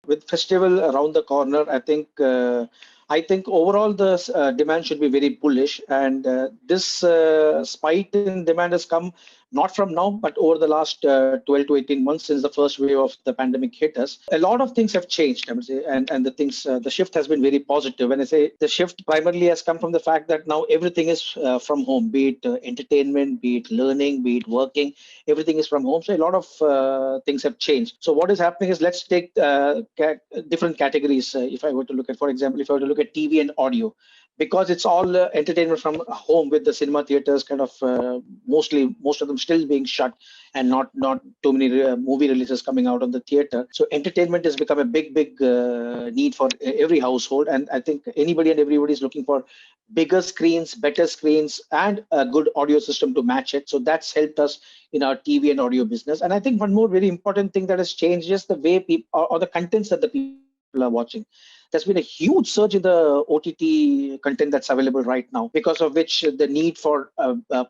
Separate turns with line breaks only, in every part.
With festival around the corner, I think overall the demand should be very bullish, and this spike in demand has come not from now, but over the last 12 to 18 months since the first wave of the pandemic hit us. A lot of things have changed, I would say, and the shift has been very positive. When I say the shift, primarily has come from the fact that now everything is from home, be it entertainment, be it learning, be it working, everything is from home. So a lot of things have changed. So what is happening is, let's take different categories. If I were to look at, for example, if I were to look at TV and audio, because it's all entertainment from home, with the cinema theaters kind of most of them still being shut, and not too many movie releases coming out on the theater. So entertainment has become a big need for every household, and I think anybody and everybody is looking for bigger screens, better screens, and a good audio system to match it. So that's helped us in our TV and audio business. And I think one more very important thing that has changed is the way people, or the contents that the people are watching. There's been a huge surge in the OTT content that's available right now, because of which the need for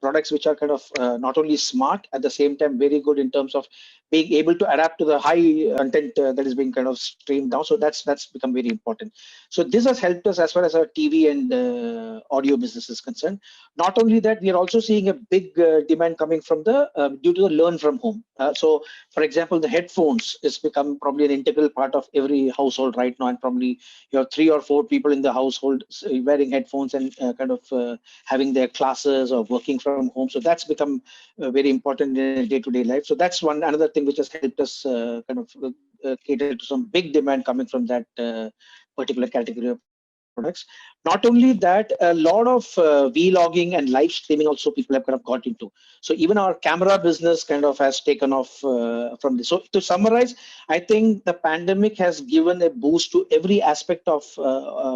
products which are kind of not only smart, at the same time very good in terms of being able to adapt to the high content that is being kind of streamed down. So that's become very important. So this has helped us as far as our TV and audio business is concerned. Not only that, we are also seeing a big demand coming from the due to the learn from home. So, for example, the headphones has become probably an integral part of every household right now, and probably you have 3 or 4 people in the household wearing headphones and kind of having their classes or working from home. So that's become very important in day-to-day life. So that's one another thing which has helped us kind of cater to some big demand coming from that particular category of products. Not only that, a lot of vlogging and live streaming also people have kind of got into. So even our camera business kind of has taken off from this. So to summarize, I think the pandemic has given a boost to every aspect of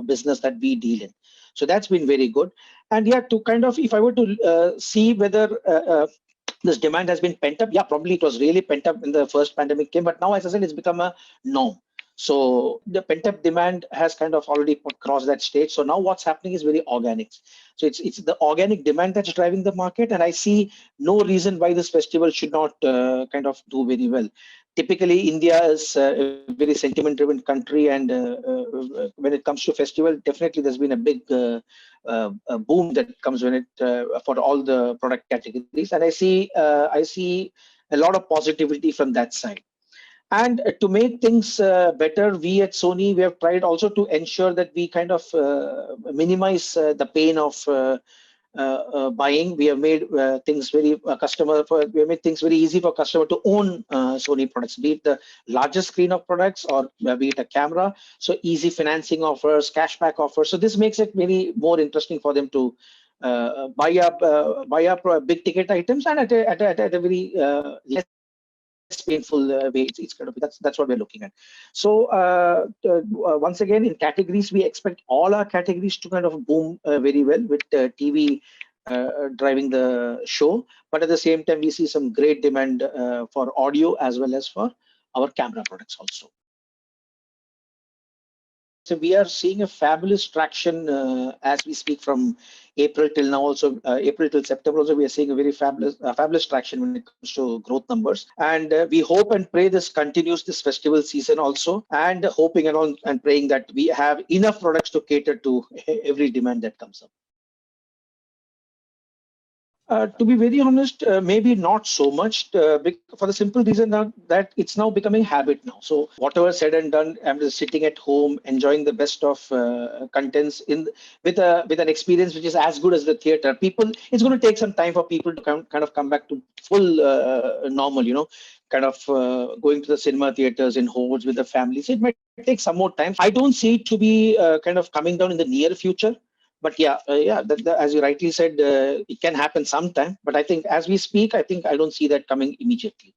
business that we deal in. So that's been very good. And yeah, to kind of, if I were to see whether this demand has been pent up, yeah, probably it was really pent up when the first pandemic came, but now, as I said, it's become a norm. So the pent up demand has kind of already crossed that stage. So now what's happening is very organic. So it's the organic demand that's driving the market, and I see no reason why this festival should not kind of do very well. Typically, India is a very sentiment-driven country, and when it comes to festival, definitely there's been a big boom that comes when it for all the product categories, and I see a lot of positivity from that side. And to make things better, we at Sony, we have tried also to ensure that we kind of minimize the pain of buying. We have made things very we have made things very easy for customer to own Sony products, be it the largest screen of products or be it a camera. So easy financing offers, cashback offers. So this makes it very more interesting for them to buy up big ticket items, and at a very less painful way. It's kind of that's what we're looking at. So once again, in categories, we expect all our categories to kind of boom very well, with TV driving the show. But at the same time, we see some great demand for audio as well as for our camera products also. So we are seeing a fabulous traction as we speak from April till now. Also, April till September. Also, we are seeing a very fabulous traction when it comes to growth numbers. And we hope and pray this continues this festival season also, and hoping and praying that we have enough products to cater to every demand that comes up. To be very honest, maybe not so much, for the simple reason that it's now becoming habit now. So whatever said and done, I'm just sitting at home enjoying the best of contents with an experience which is as good as the theater. It's going to take some time for people to kind of come back to full normal, kind of going to the cinema theaters in hordes with the family. So it might take some more time. I don't see it to be kind of coming down in the near future. But yeah, as you rightly said, it can happen sometime. But I think as we speak, I don't see that coming immediately.